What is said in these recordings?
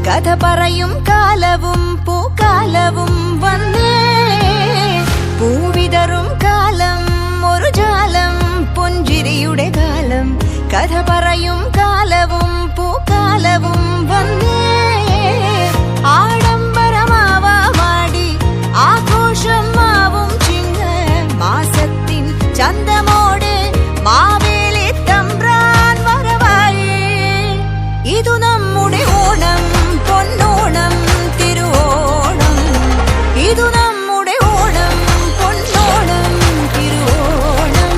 കഥ പറയും കാലവും പൂക്കാലവും വന്നേ, പൂവിതറും കാലം ഒരു ജാലം പുഞ്ചിരിയുടെ കാലം. കഥ പറയും കാലവും പൂക്കാലവും വന്നേ, ആഡംബരമാവാടി ആഘോഷം മാവും ചിങ്ങ മാസത്തിൻ ചന്തമോടെ മാവേലി തമ്പ്രാൻ വരവായി. ഇതു നമ്മുടെ ഓണം, പൊന്നോണം, തിരുവോണം. ഇതു നമ്മുടെ ഓണം, പൊന്നോണം, തിരുവോണം.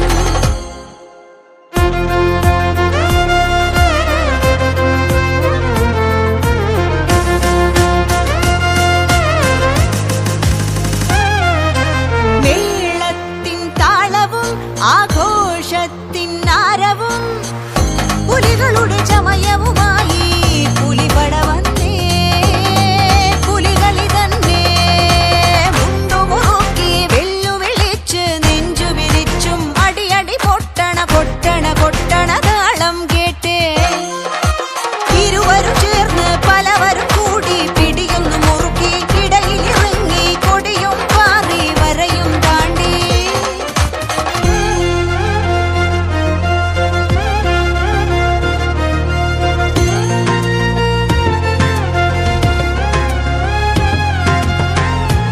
മേളത്തിൻ താളവും ആഘോഷത്തിൻ ആരവും പുലികളുടെ ചമയവുമായി പലവരും കൂടി പിടിയൊന്നു മുറുക്കി ഇടയിലിറങ്ങി കൊടിയും പാറി വരയും താണ്ടി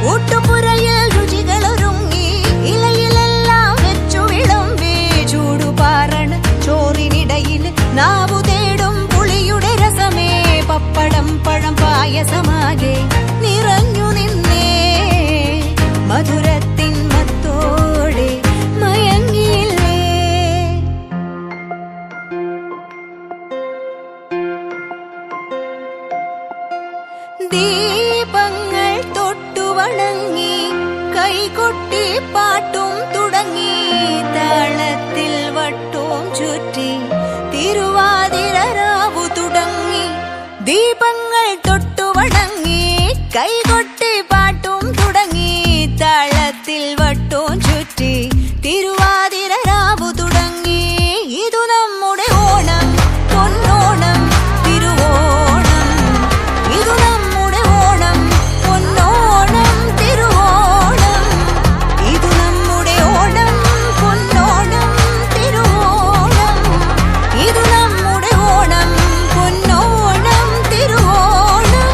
ഊട്ടുപുരയിൽ രുചികളൊരുങ്ങി ഇലയിലെല്ലാം വെച്ചു വിളമ്പി ചൂടുപാറണ ചോറിനിടയിൽ നാവു തേടും പുളിയുടെ രസമേ പപ്പടം പഴം പായസമാകെ നിറഞ്ഞു നിന്നേ മധുരത്തിൻ മത്തോടെ മയങ്ങിയില്ലേ ദീപങ്ങൾ തൊട്ടു വണങ്ങി കൈകൊട്ടി പാട്ടും തുടങ്ങി താളത്തിൽ വട്ടവും ചുറ്റി തിരുവാതിര രാവു തുടങ്ങി ദീപങ്ങൾ തൊട്ടു വണങ്ങി കൈകൊട്ടി പാട്ടും തുടങ്ങി താളത്തിൽ വട്ടവും ചുറ്റി തിരുവാതിര രാവു തുടങ്ങി ഇതു നമ്മുടെ ഓണം പൊന്നോണം തിരുവോണം ഇതു നമ്മുടെ ഓണം പൊന്നോണം തിരുവോണം ഇതു നമ്മുടെ ഓണം പൊന്നോണം തിരുവോണം ഇതു നമ്മുടെ ഓണം പൊന്നോണം തിരുവോണം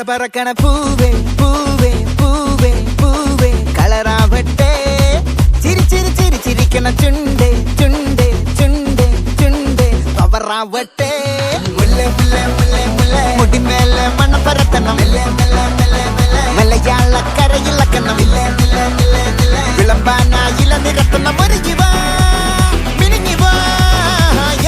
പറക്കണ പൂവേ പൂവേ പൂവേ പൂവേ കളറാവട്ടെ ചിരി ചിരി ചിരി ചിരിക്കണ ചുണ്ടേ ചുണ്ടേ ചുണ്ടേ ചുണ്ടേ പവറാവട്ടെ മുല്ലേ മുല്ലേ മുല്ലേ മുല്ലേ മുടിമേലെ മണ്ണ പരത്തണം മലയാളക്കരയിളക്കണം വിളമ്പാനായില നിരത്തണം ഒരുങ്ങിവാ മിനിങ്ങിവാ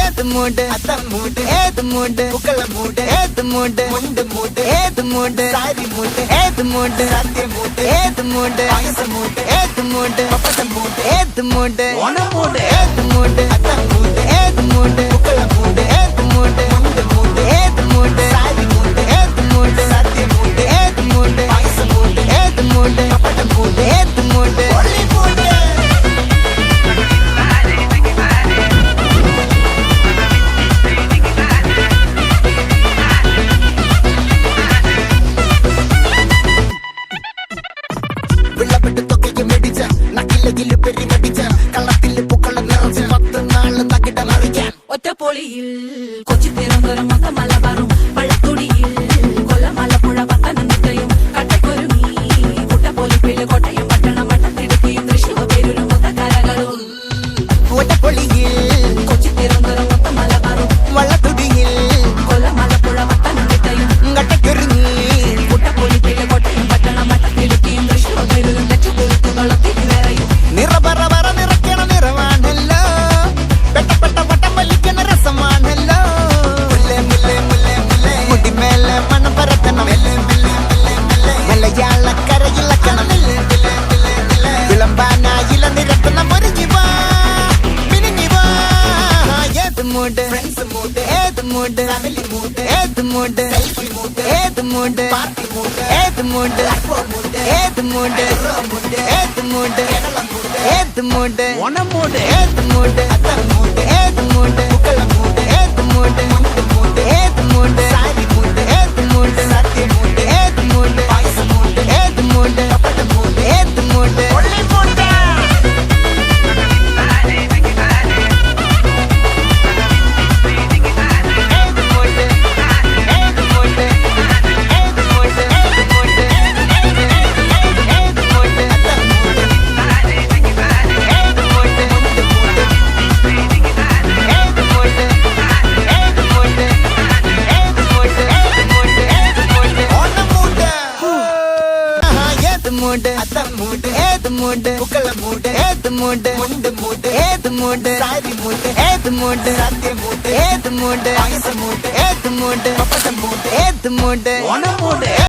ഏത് മൂട് അത്തം മൂട് ഏത് മൂട് പുക്കള മൂട് ഏത് മൂട് മുണ്ട് മൂട് ഏത് മൂട് സാരി മൂട് ഏത് മൂട് സത്യം മൂട് ഏത് മൂട് ആയുസ മൂട് ഏത് മൂട് പപ്പസം മൂട് ഏത് മൂട് ഓണം മൂട് ഏത് മൂട് അത്തം മൂട് ഏത് മൂട് പുക്കള മൂട് ഏത് മൂട് മുണ്ട് മൂട് ഏത് മൂട് സാരി മൂട് ഏത് മൂട് സത്യം മൂട് ഏത് മൂട് ആയുസ മൂട് ഏത് മൂട് പപ്പസം മൂട് ഏത് മൂട് ഒളി മൂട് വെള്ളപ്പെട്ട് തൊക്കയ്ക്ക് മെടിച്ച നക്കിലകില് പെരിമടിച്ച കള്ളത്തില് പൂക്കള നിറച്ച് 10 നാള് തകിട മറിക്കാൻ ഒറ്റപ്പൊളിയിൽ കൊച്ചി തിരുവനന്തപുരം മൊത്തം മലബാറും വള്ളത്തുടിയിൽ കൊല്ലമലപ്പുഴ പത്തനംതിട്ടയും കട്ടക്കൊരുങ്ങി കുട്ടപ്പൊലിപ്പില് കോട്ടയം പട്ടണം വട്ടത്തിടുക്കിയും തൃശ്ശൂർ പേരൂരും മൊത്തക്കരകളും ഒറ്റപ്പൊളിയിൽ കൊച്ചി തിരുവനന്തപുരം മൊത്തം മലബാറും വള്ളത്തുടിയിൽ കൊല്ലമലപ്പുഴ പത്തനംതിട്ടയും കട്ടക്കൊരുങ്ങി കുട്ടപ്പൊലിപ്പില് കോട്ടയം പട്ടണം വട്ടത്തിടുക്കിയും തൃശ്ശൂർ പേരൂരും ലക്ഷത്തുരുത്തുകളും തിരുവേറയും നിറപറ പറ നിറയ്ക്കണ നിറവാണല്ലോ പെട്ടപ്പെട്ട വട്ടം വലിക്കണ രസമാണല്ലോ മുല്ലേ മുല്ലേ മുല്ലേ മുല്ലേ മുടിമേലെ മണം പരത്തണം മലയാളക്കരയിളക്കണം വിളമ്പാനായില നിരത്തണം ഒരുങ്ങിവാ മിനിങ്ങിവാ ഏത് മൂട് ഏത് മൂട് ഏത് മൂട് ഏത് മൂട് ഏത് മൂട് ഏത് മൂട് ഏത് മൂട് ഏത് മൂട് ഓണം മൂട് ഏത് മൂട് അത്തം മൂട് ഏത് മൂട് പുക്കള മൂട് ഏത് മൂട് മുണ്ട് മൂട് ഏത് മൂട് സാരി മൂട് ഏത് മൂട് സത്യം മൂട് ഏത് മൂട് പായസ മൂട് ഏത് മൂട് പപ്പട മൂട് ഏത് മൂട് ഒള്ളി മൂട് മൂട് അത്തം മൂട് ഏത് മൂട് പുക്കള മൂട് ഏത് മൂട് മുണ്ട് മൂട് ഏത് മൂട് സാരി മൂട് ഏത് മൂട് സത്യം മൂട് ഏത് മൂട് ആയുസ മൂട് ഏത് മൂട് പപ്പസം മൂട് ഏത് മൂട് ഓണം മൂട്